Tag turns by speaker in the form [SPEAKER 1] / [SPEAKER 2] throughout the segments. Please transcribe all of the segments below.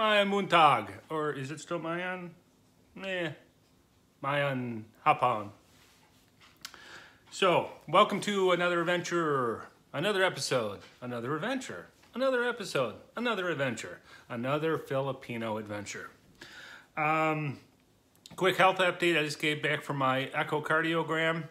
[SPEAKER 1] Mayan Muntag, or is it still Mayan? Mayan Hapon. So, welcome to another adventure, another episode, another adventure, another episode, another adventure, another Filipino adventure. Quick health update, I just gave back from my echocardiogram.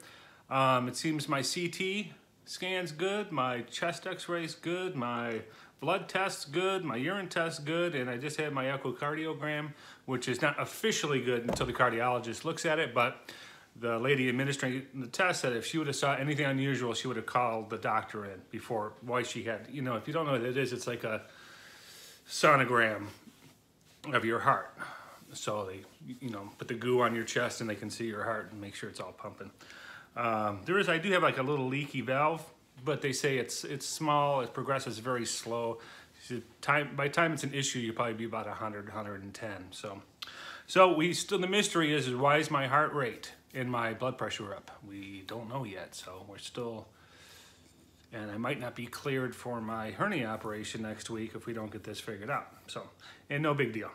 [SPEAKER 1] It seems my CT scan's good, my chest x-ray's good, my blood test's good, my urine test's good, and I just had my echocardiogram, which is not officially good until the cardiologist looks at it, but the lady administering the test said if she would have saw anything unusual, she would have called the doctor in before why she had, if you don't know what it is, it's like a sonogram of your heart. So they, put the goo on your chest and they can see your heart and make sure it's all pumping. I do have like a little leaky valve, but they say it's small, it progresses very slow. By the time it's an issue, you'll probably be about 100, 110. So the mystery is why is my heart rate and my blood pressure up? We don't know yet, so we're still, and I might not be cleared for my hernia operation next week if we don't get this figured out. So, and no big deal.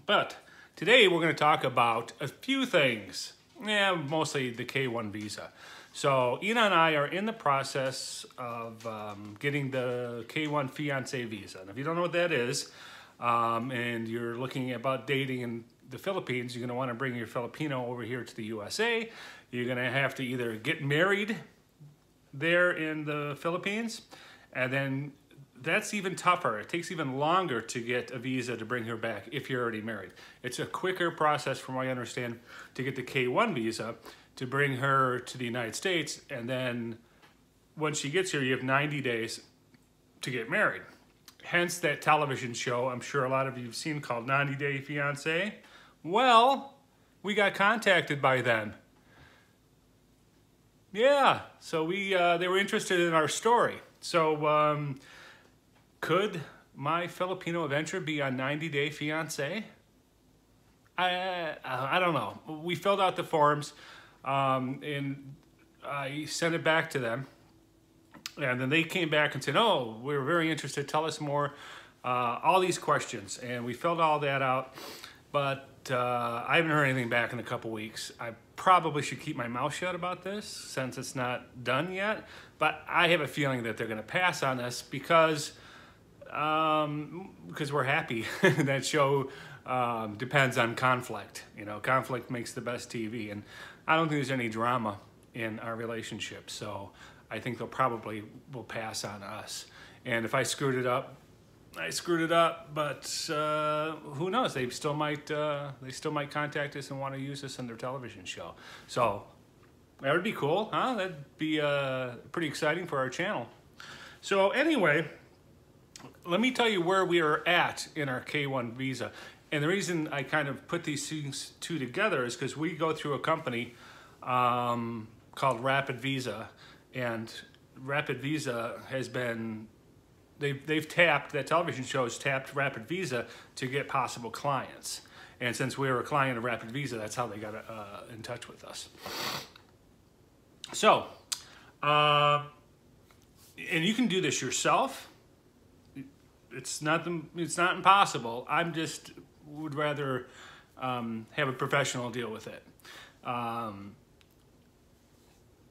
[SPEAKER 1] But today we're going to talk about a few things. Yeah, mostly the K1 visa. So Yna and I are in the process of getting the K1 fiancé visa. And if you don't know what that is, and you're looking about dating in the Philippines, you're going to want to bring your Filipino over here to the USA. You're going to have to either get married there in the Philippines, and then that's even tougher. It takes even longer to get a visa to bring her back if you're already married. It's a quicker process, from what I understand, to get the K1 visa to bring her to the United States, and then once she gets here, you have 90 days to get married. Hence that television show I'm sure a lot of you have seen called 90 Day Fiancé. Well, we got contacted by them. Yeah, so they were interested in our story. So could my Filipino adventure be on 90 Day Fiancé? I don't know. We filled out the forms, and I sent it back to them. And then they came back and said, oh, we're very interested. Tell us more. All these questions. And we filled all that out. But I haven't heard anything back in a couple weeks. I probably should keep my mouth shut about this since it's not done yet. But I have a feeling that they're going to pass on us because we're happy. That show depends on conflict. Conflict makes the best TV. And I don't think there's any drama in our relationship. So I think they'll probably will pass on us. And if I screwed it up, I screwed it up, but who knows? They still might contact us and want to use us in their television show. So that would be cool, huh? That'd be pretty exciting for our channel. So anyway, let me tell you where we are at in our K1 visa. And the reason I kind of put these things two together is because we go through a company called Rapid Visa, and Rapid Visa has been, they've tapped, that television show has tapped Rapid Visa to get possible clients. And since we were a client of Rapid Visa, that's how they got in touch with us. So, and you can do this yourself. It's not impossible. Would rather have a professional deal with it.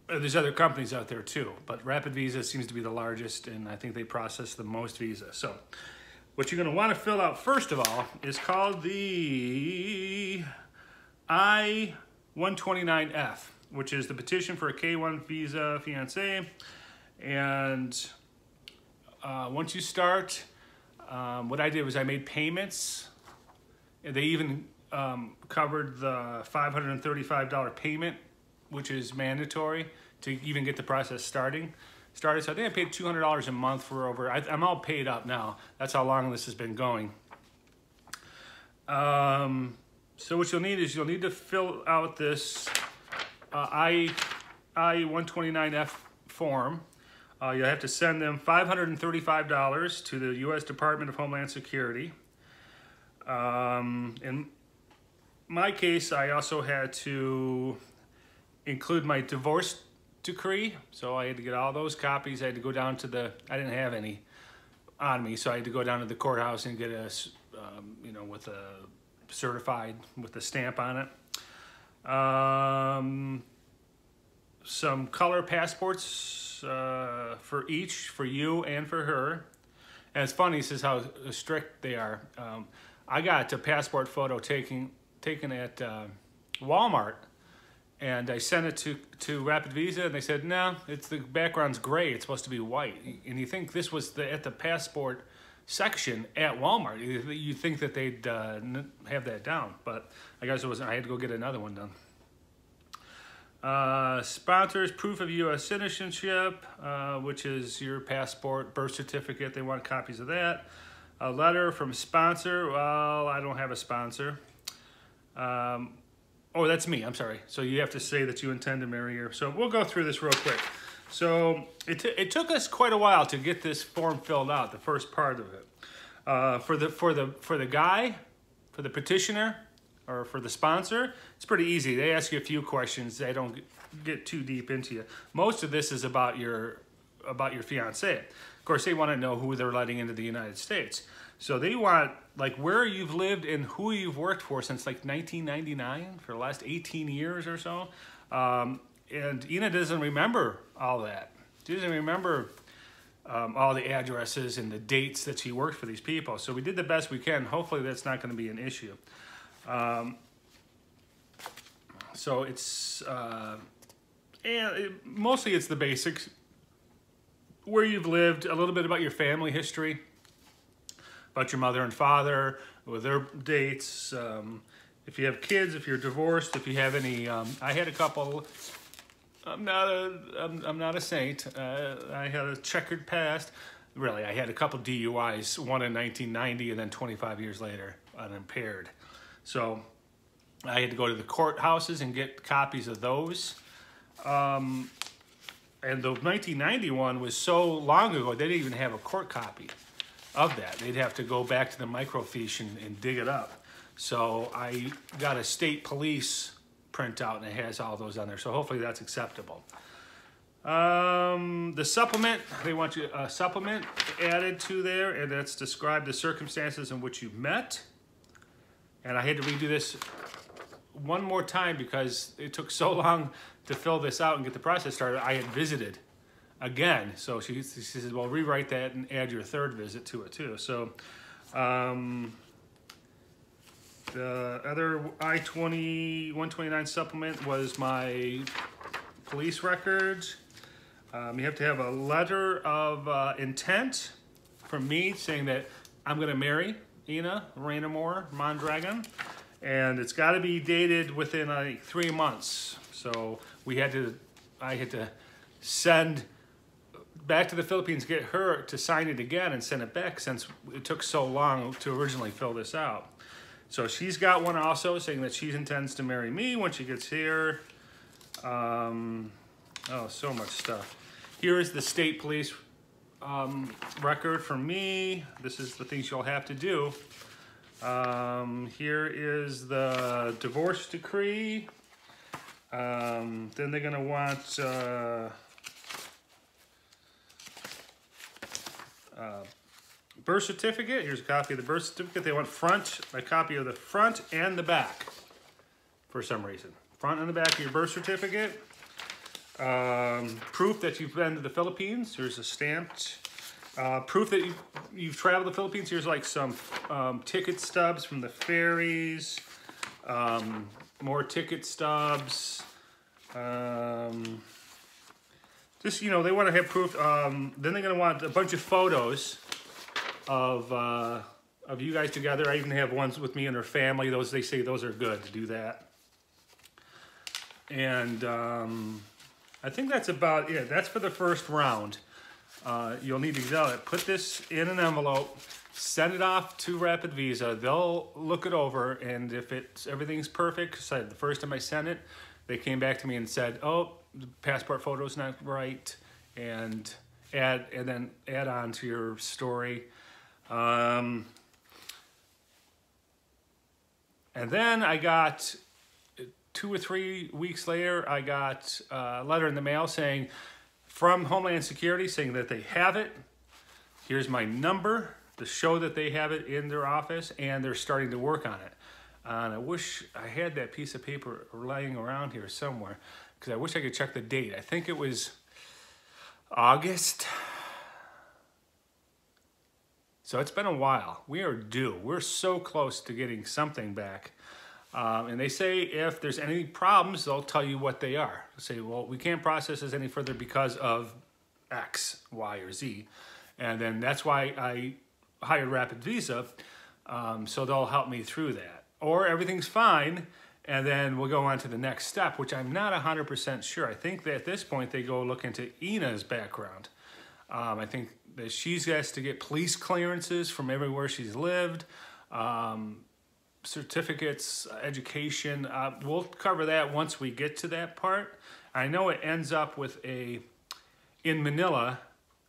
[SPEAKER 1] There's other companies out there too, but Rapid Visa seems to be the largest, and I think they process the most visas. So what you're going to want to fill out first of all is called the I-129F, which is the petition for a K1 visa fiancé. And once you start, what I did was I made payments. They even covered the $535 payment, which is mandatory to even get the process started. So I think I paid $200 a month for over, I'm all paid up now. That's how long this has been going. So what you'll need is you'll need to fill out this I-129F form. You'll have to send them $535 to the U.S. Department of Homeland Security. In my case, I also had to include my divorce decree, so I had to get all those copies. I had to go down to I didn't have any on me, so I had to go down to the courthouse and get a you know, with a certified with the stamp on it. Some color passports for each, for you and for her. And it's funny, this is how strict they are. I got a passport photo taken at Walmart, and I sent it to Rapid Visa, and they said, no, the background's gray, it's supposed to be white. And you think this was at the passport section at Walmart. You think that they'd have that down, but I guess it wasn't. I had to go get another one done. Sponsors, proof of U.S. citizenship, which is your passport, birth certificate. They want copies of that. A letter from sponsor. Well, I don't have a sponsor. Oh, that's me. I'm sorry. So you have to say that you intend to marry her. So we'll go through this real quick. So it took us quite a while to get this form filled out, the first part of it. For the guy, for the petitioner, or for the sponsor, it's pretty easy. They ask you a few questions. They don't get too deep into you. Most of this is about your fiancé. Of course, they want to know who they're letting into the United States. So they want like where you've lived and who you've worked for since like 1999 for the last 18 years or so. And Yna doesn't remember all that. She doesn't remember all the addresses and the dates that she worked for these people. So we did the best we can. Hopefully that's not going to be an issue. So it's, mostly it's the basics. Where you've lived, a little bit about your family history, about your mother and father, with their dates, if you have kids, if you're divorced, if you have any, I had a couple. I'm not a saint. I had a checkered past. Really, I had a couple DUIs, one in 1990 and then 25 years later, unimpaired. So I had to go to the courthouses and get copies of those. And the 1991 was so long ago, they didn't even have a court copy of that. They'd have to go back to the microfiche and dig it up. So I got a state police printout, and it has all those on there. So hopefully that's acceptable. The supplement, they want you a supplement added to there, and that's describe the circumstances in which you met. And I had to redo this one more time because it took so long to fill this out and get the process started. I had visited again. So she says, well, rewrite that and add your third visit to it too. So the other I-129 supplement was my police records. You have to have a letter of intent from me saying that I'm going to marry Yna Rainamore Mondragon, and it's got to be dated within like 3 months. So I had to send back to the Philippines, get her to sign it again and send it back since it took so long to originally fill this out. So she's got one also saying that she intends to marry me when she gets here. Oh, so much stuff. Here is the state police record for me. This is the things you'll have to do. Here is the divorce decree. Then they're going to want birth certificate. Here's a copy of the birth certificate. They want a copy of the front and the back for some reason. Front and the back of your birth certificate. Proof that you've been to the Philippines. Here's a stamped. Proof that you've traveled to the Philippines. Here's like some ticket stubs from the ferries. More ticket stubs. Just, you know, they want to have proof. Then they're going to want a bunch of photos of you guys together. I even have ones with me and her family. Those, they say those are good to do that. And I think that's about it. That's for the first round. You'll need to put this in an envelope, send it off to Rapid Visa. They'll look it over, and if everything's perfect, so the first time I sent it, they came back to me and said, "Oh, the passport photo's not right," and then add on to your story. And then I got 2 or 3 weeks later, I got a letter in the mail saying from Homeland Security saying that they have it. Here's my number. the show that they have it in their office, and they're starting to work on it. And I wish I had that piece of paper laying around here somewhere, because I wish I could check the date. I think it was August. So it's been a while. We are due. We're so close to getting something back. And they say if there's any problems, they'll tell you what they are. They'll say, well, we can't process this any further because of X, Y, or Z. And then that's why I hired Rapid Visa, so they'll help me through that. Or everything's fine, and then we'll go on to the next step, which I'm not 100% sure. I think that at this point they go look into Yna's background. I think that she's has to get police clearances from everywhere she's lived, certificates, education. We'll cover that once we get to that part. I know it ends up with in Manila,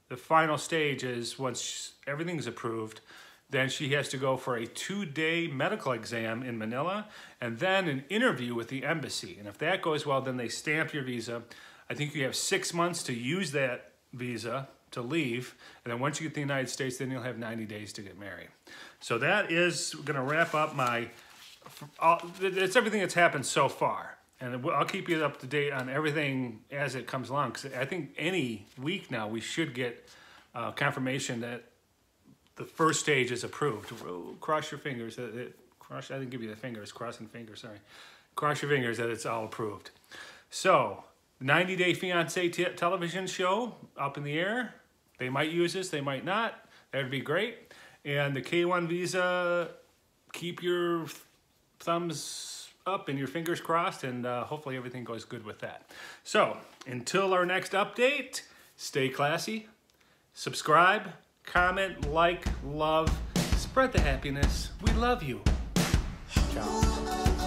[SPEAKER 1] the final stage is once everything's approved, then she has to go for a 2-day medical exam in Manila and then an interview with the embassy. And if that goes well, then they stamp your visa. I think you have 6 months to use that visa to leave. And then once you get to the United States, then you'll have 90 days to get married. So that is going to wrap up it's everything that's happened so far. And I'll keep you up to date on everything as it comes along. Because I think any week now we should get confirmation that the first stage is approved. Cross your fingers. I didn't give you the fingers. Crossing fingers, sorry. Cross your fingers that it's all approved. So, 90-Day Fiance television show up in the air. They might use this, they might not. That would be great. And the K1 visa, keep your thumbs up and your fingers crossed, and hopefully everything goes good with that. So, until our next update, stay classy, subscribe, comment, like, love, spread the happiness. We love you. Ciao.